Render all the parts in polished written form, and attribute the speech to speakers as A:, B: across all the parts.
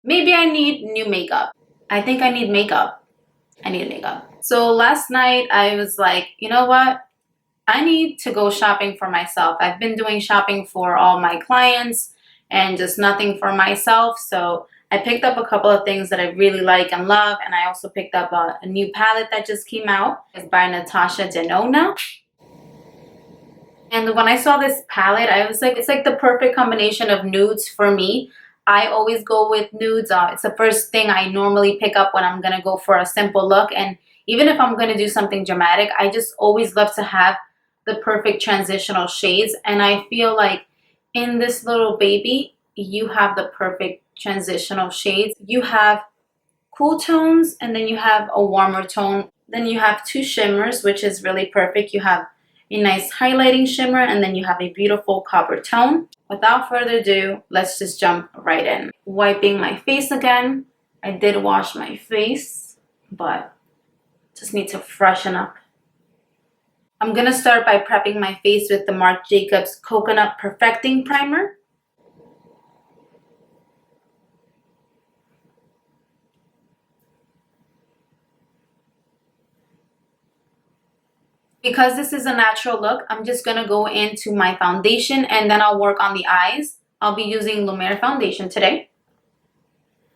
A: maybe I need new makeup. I think I need makeup. I need makeup. So last night I was like, you know what? I need to go shopping for myself. I've been doing shopping for all my clients and just nothing for myself. So I picked up a couple of things that I really like and love. And I also picked up a new palette that just came out. It's by NATASHA Denona. And when I saw this palette, I was like, it's like the perfect combination of nudes for me. I always go with nudes. It's the first thing I normally pick up when I'm going to go for a simple look. And even if I'm going to do something dramatic, I just always love to have the perfect transitional shades. And I feel like in this little baby, you have the perfect transitional shades. You have cool tones, and then you have a warmer tone. Then you have two shimmers, which is really perfect. You have a nice highlighting shimmer, and then you have a beautiful copper tone. Without further ado, let's just jump right in. Wiping my face again. I did wash my face, but just need to freshen up. I'm gonna start by prepping my face with the Marc Jacobs Coconut Perfecting Primer. Because this is a natural look, I'm just going to go into my foundation and then I'll work on the eyes. I'll be using Mer Foundation today.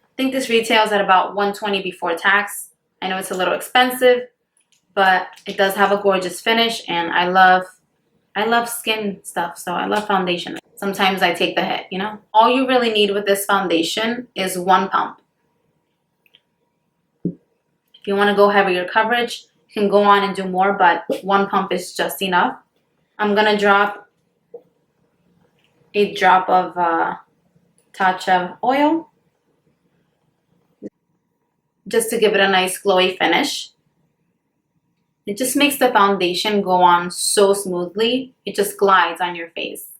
A: I think this retails at about $120 before tax. I know it's a little expensive, but it does have a gorgeous finish, and I love skin stuff, so I love foundation. Sometimes I take the hit, you know? All you really need with this foundation is one pump. If you want to go heavier coverage, you can go on and do more, but one pump is just enough. I'm going to drop a drop of Tatcha oil just to give it a nice glowy finish. It just makes the foundation go on so smoothly. It just glides on your face.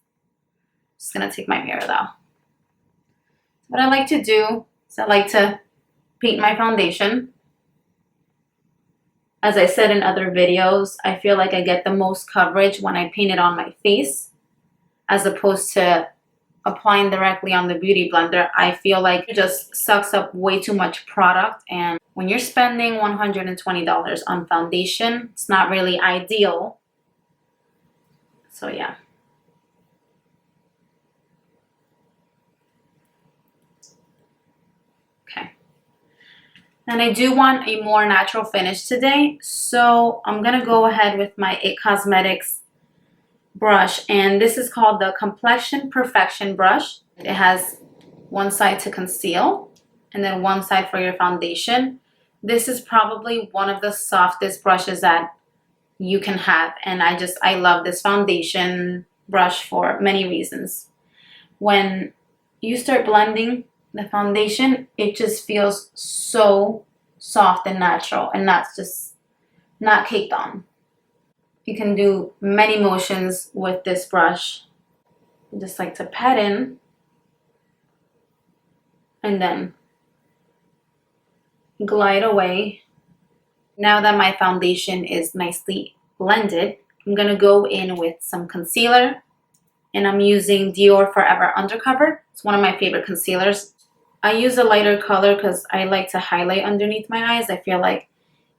A: Just going to take my mirror though. What I like to do is I like to paint my foundation. As I said in other videos, I feel like I get the most coverage when I paint it on my face as opposed to applying directly on the beauty blender. I feel like it just sucks up way too much product, and when you're spending $120 on foundation, it's not really ideal. So yeah. And I do want a more natural finish today, so I'm going to go ahead with my IT Cosmetics brush. And this is called the Complexion Perfection brush. It has one side to conceal and then one side for your foundation. This is probably one of the softest brushes that you can have. And I love this foundation brush for many reasons. When you start blending the foundation, it just feels so soft and natural and not caked on. You can do many motions with this brush. I just like to pat in and then glide away. Now that my foundation is nicely blended, I'm gonna go in with some concealer, and I'm using Dior Forever Undercover. It's one of my favorite concealers. I use a lighter color because I like to highlight underneath my eyes. I feel like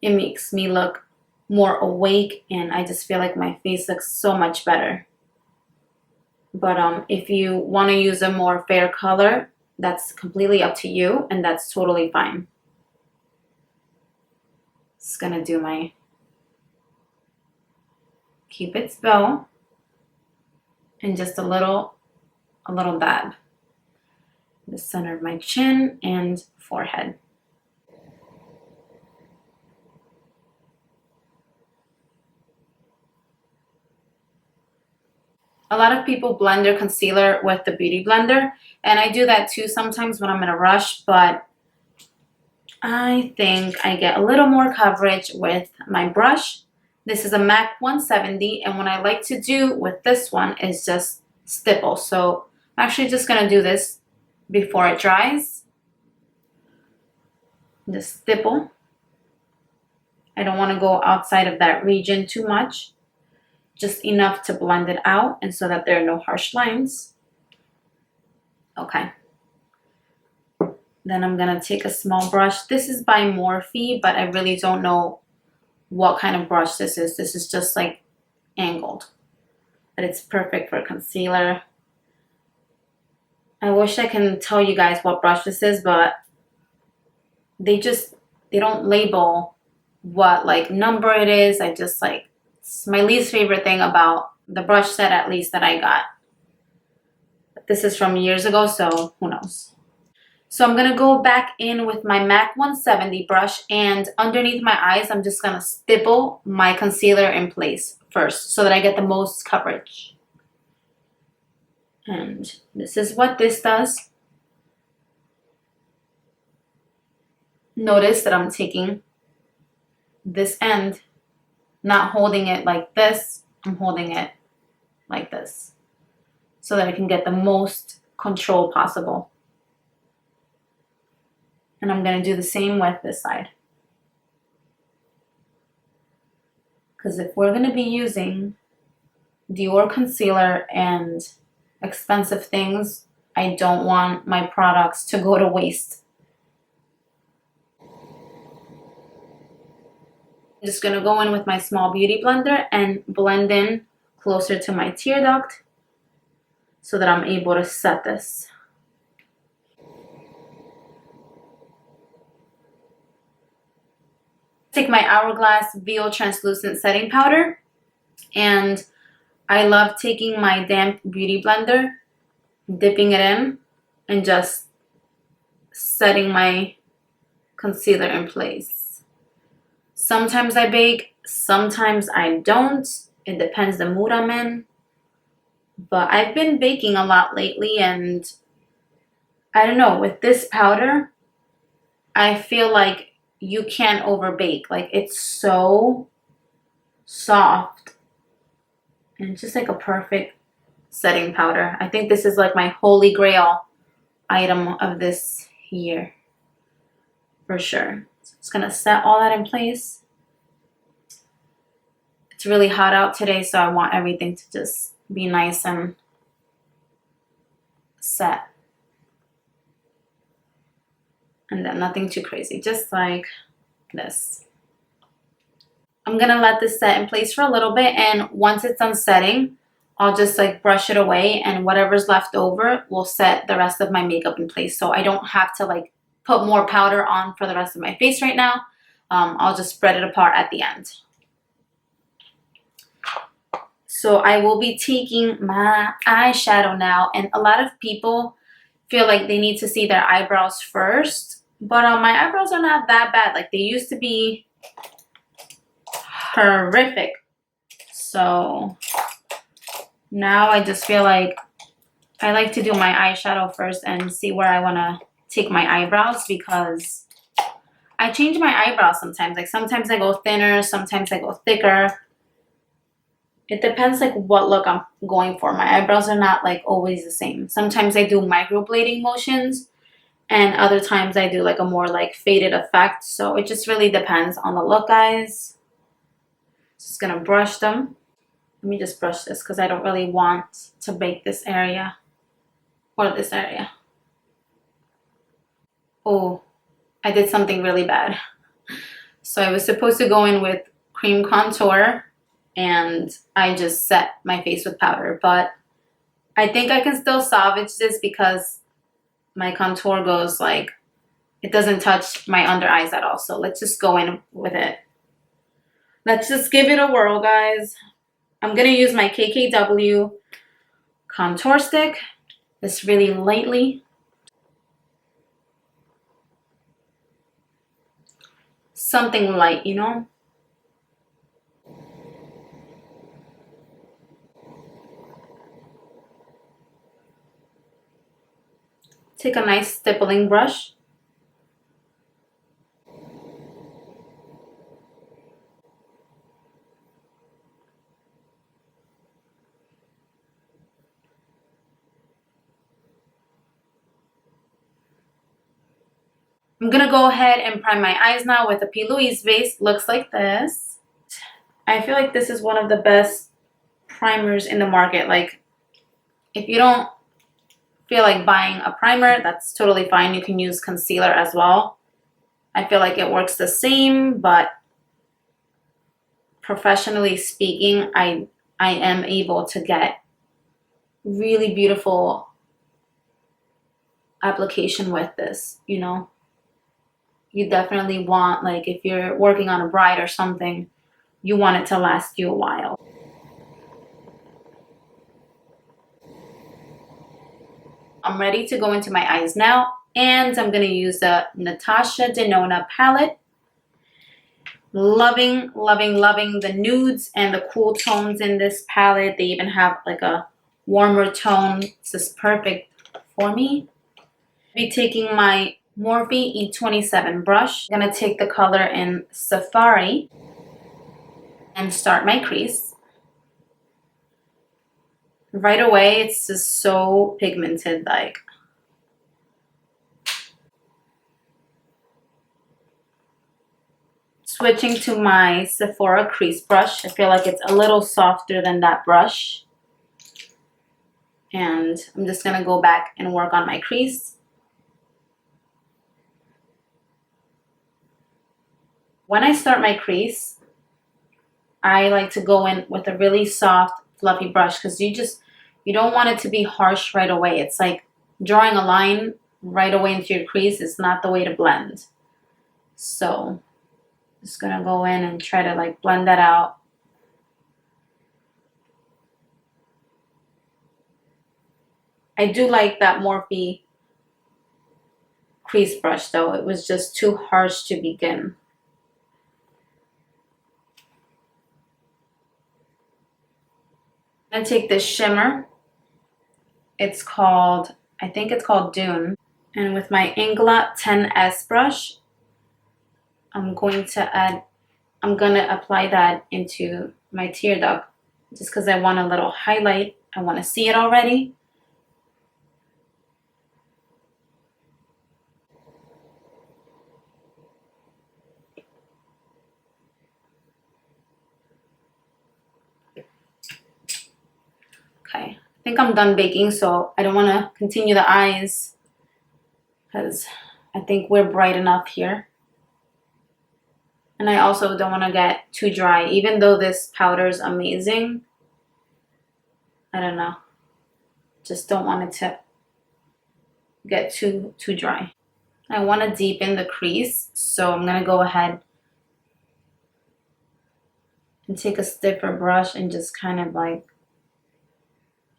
A: it makes me look more awake, and I just feel like my face looks so much better. But if you want to use a more fair color, that's completely up to you, and that's totally fine. Just gonna do my Cupid's bow and just a little dab. The center of my chin and forehead. A lot of people blend their concealer with the beauty blender, and I do that too sometimes when I'm in a rush, but I think I get a little more coverage with my brush. This is a MAC 170, and what I like to do with this one is just stipple. So I'm actually just gonna do this before it dries. Just stipple. I don't want to go outside of that region too much. Just enough to blend it out and so that there are no harsh lines. Okay. Then I'm gonna take a small brush. This is by Morphe, but I really don't know what kind of brush this is. This is just like angled, but it's perfect for concealer. I wish I can tell you guys what brush this is, but they don't label what like number it is. I just like, it's my least favorite thing about the brush set, at least that I got. But this is from years ago, so who knows. So I'm gonna go back in with my MAC 170 brush, and underneath my eyes, I'm just gonna stipple my concealer in place first so that I get the most coverage. And this is what this does. Notice that I'm taking this end, not holding it like this, I'm holding it like this so that I can get the most control possible. And I'm going to do the same with this side. Because if we're going to be using Dior concealer and expensive things, I don't want my products to go to waste. I'm just going to go in with my small beauty blender and blend in closer to my tear duct so that I'm able to set this. Take my Hourglass VO translucent setting powder, and I love taking my damp beauty blender, dipping it in, and just setting my concealer in place. Sometimes I bake, sometimes I don't. It depends the mood I'm in. But I've been baking a lot lately, and I don't know, with this powder, I feel like you can't overbake. Like, it's so soft and just like a perfect setting powder. I think this is like my holy grail item of this year for sure. So it's gonna set all that in place. It's really hot out today, so I want everything to just be nice and set. And then nothing too crazy, just like this. I'm gonna let this set in place for a little bit, and once it's done setting, I'll just like brush it away, and whatever's left over will set the rest of my makeup in place. So I don't have to like put more powder on for the rest of my face right now. I'll just spread it apart at the end. So I will be taking my eyeshadow now, and a lot of people feel like they need to see their eyebrows first. But my eyebrows are not that bad. Like, they used to be horrific. So now I just feel like I like to do my eyeshadow first and see where I want to take my eyebrows, because I change my eyebrows sometimes. Like, sometimes I go thinner, sometimes I go thicker. It depends like what look I'm going for. My eyebrows are not like always the same. Sometimes I do microblading motions, and other times I do like a more like faded effect. So it just really depends on the look, guys. Just gonna brush them. Let me just brush this because I don't really want to bake this area or this area. Oh, I did something really bad. So I was supposed to go in with cream contour, and I just set my face with powder. But I think I can still salvage this because my contour goes like, it doesn't touch my under eyes at all. So let's just go in with it. Let's just give it a whirl, guys. I'm gonna use my KKW contour stick, just really lightly. Something light, you know? Take a nice stippling brush. I'm gonna go ahead and prime my eyes now with a P. Louise base. Looks like this. I feel like this is one of the best primers in the market. Like, if you don't feel like buying a primer, that's totally fine. You can use concealer as well. I feel like it works the same, but professionally speaking, I am able to get really beautiful application with this, you know. You definitely want, like, if you're working on a bride or something, you want it to last you a while. I'm ready to go into my eyes now, and I'm going to use the NATASHA DENONA palette. Loving, loving, loving the nudes and the cool tones in this palette. They even have like a warmer tone. This is perfect for me. I'll be taking my Morphe E27 brush. I'm going to take the color in Safari and start my crease. Right away, it's just so pigmented, like. Switching to my Sephora crease brush. I feel like it's a little softer than that brush. And I'm just going to go back and work on my crease. When I start my crease, I like to go in with a really soft, fluffy brush because you don't want it to be harsh right away. It's like drawing a line right away into your crease is not the way to blend. So just gonna go in and try to like blend that out. I do like that Morphe crease brush though. It was just too harsh to begin. I'm gonna take this shimmer. It's called, I think it's called Dune. And with my Inglot 10S brush, I'm gonna apply that into my tear duct just because I want a little highlight. I want to see it already. Okay, I think I'm done baking, so I don't want to continue the eyes because I think we're bright enough here. And I also don't want to get too dry. Even though this powder is amazing, I don't know. Just don't want it to get too dry. I want to deepen the crease, so I'm going to go ahead and take a stiffer brush and just kind of like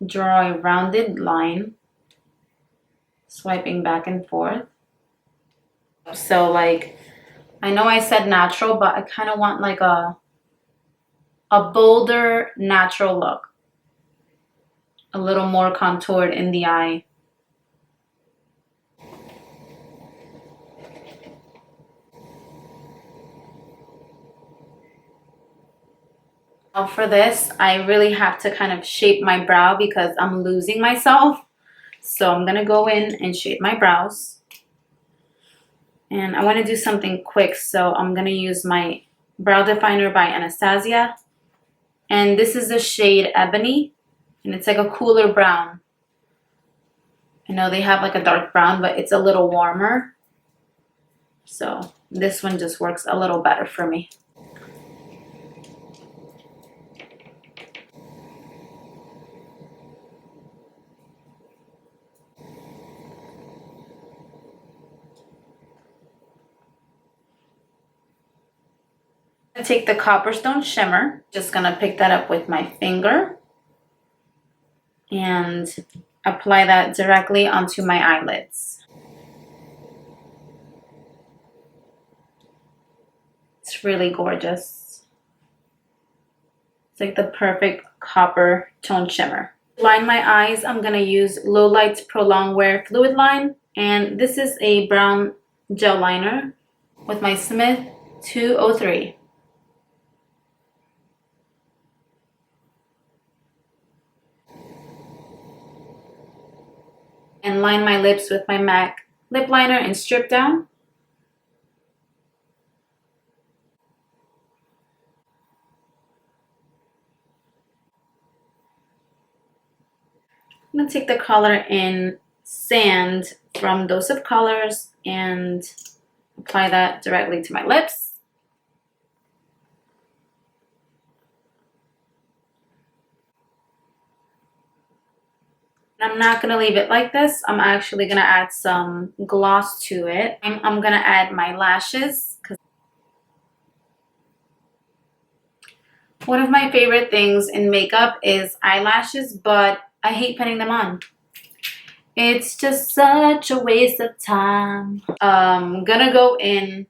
A: draw a rounded line, swiping back and forth. So like, I know I said natural, but I kind of want like a bolder natural look. A little more contoured in the eye. Now for this, I really have to kind of shape my brow because I'm losing myself. So I'm going to go in and shape my brows. And I want to do something quick, so I'm going to use my brow definer by Anastasia. And this is the shade Ebony. And it's like a cooler brown. I know they have like a dark brown, but it's a little warmer. So this one just works a little better for me. I'm gonna take the Copperstone Shimmer. Just gonna pick that up with my finger and apply that directly onto my eyelids. It's really gorgeous. It's like the perfect copper tone shimmer. To line my eyes, I'm gonna use Lowlights Prolong Wear Fluid Line, and this is a brown gel liner with my Smith 203. And line my lips with my MAC lip liner and strip down. I'm going to take the color in sand from Dose of Colors and apply that directly to my lips. I'm not gonna leave it like this. I'm actually gonna add some gloss to it. I'm gonna add my lashes. One of my favorite things in makeup is eyelashes, but I hate putting them on. It's just such a waste of time. I'm gonna go in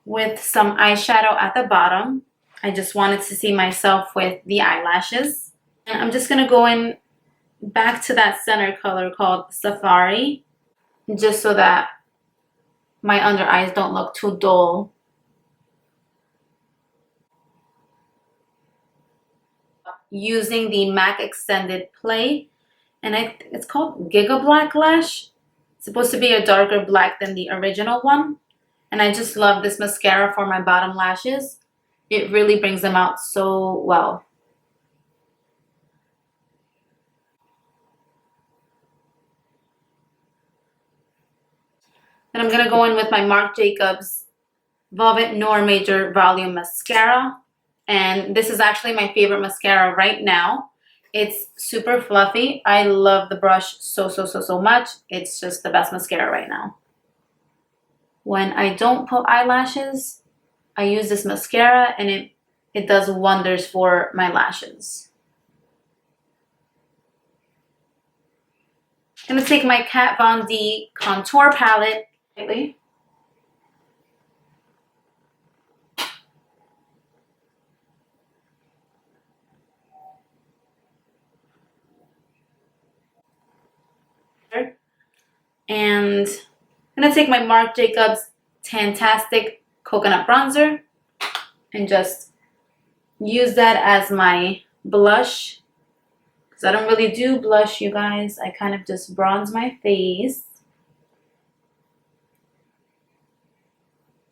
A: with some eyeshadow at the bottom. I just wanted to see myself with the eyelashes. And I'm just gonna go in back to that center color called Safari, just so that my under eyes don't look too dull. Using the MAC Extended Play, and it's called Giga Black Lash. It's supposed to be a darker black than the original one, and I just love this mascara for my bottom lashes. It really brings them out so well. And I'm gonna go in with my Marc Jacobs Velvet Noir Major Volume Mascara. And this is actually my favorite mascara right now. It's super fluffy. I love the brush so much. It's just the best mascara right now. When I don't put eyelashes, I use this mascara and it does wonders for my lashes. I'm gonna take my Kat Von D contour palette. And I'm gonna take my Marc Jacobs Tantastic Coconut Bronzer and just use that as my blush, because I don't really do blush, you guys. I kind of just bronze my face.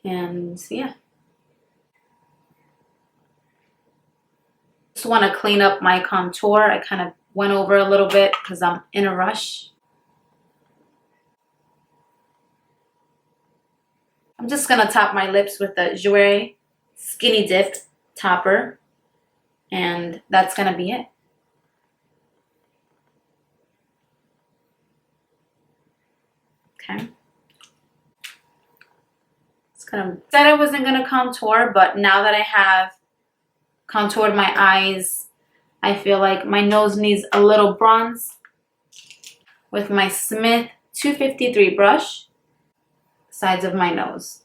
A: And yeah. Just want to clean up my contour. I kind of went over a little bit because I'm in a rush. I'm just gonna top my lips with the Jouer Skinny Dip topper, and that's gonna be it. Okay. Said I wasn't gonna contour, but now that I have contoured my eyes, I feel like my nose needs a little bronze with my Smith 253 brush, sides of my nose.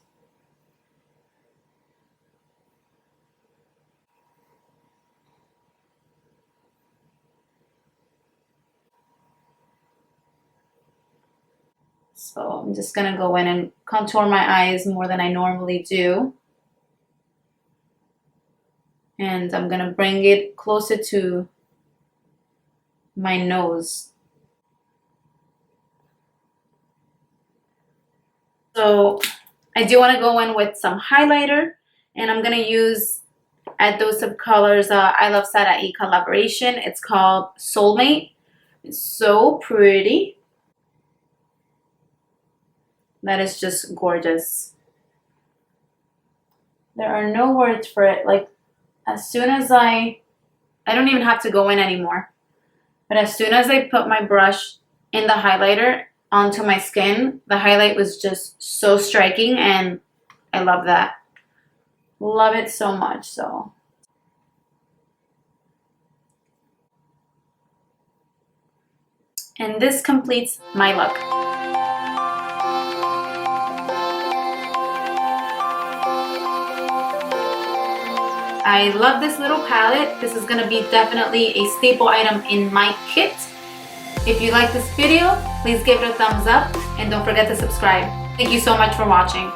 A: So I'm just gonna go in and contour my eyes more than I normally do. And I'm gonna bring it closer to my nose. So I do want to go in with some highlighter, and I'm gonna use at Dose of Colors I Love Sadai collaboration. It's called Soulmate. It's so pretty. That is just gorgeous. There are no words for it. Like, as soon as I don't even have to go in anymore. But as soon as I put my brush in the highlighter onto my skin, the highlight was just so striking, and I love that. Love it so much. So and this completes my look. I love this little palette. This is gonna be definitely a staple item in my kit. If you like this video, please give it a thumbs up and don't forget to subscribe. Thank you so much for watching.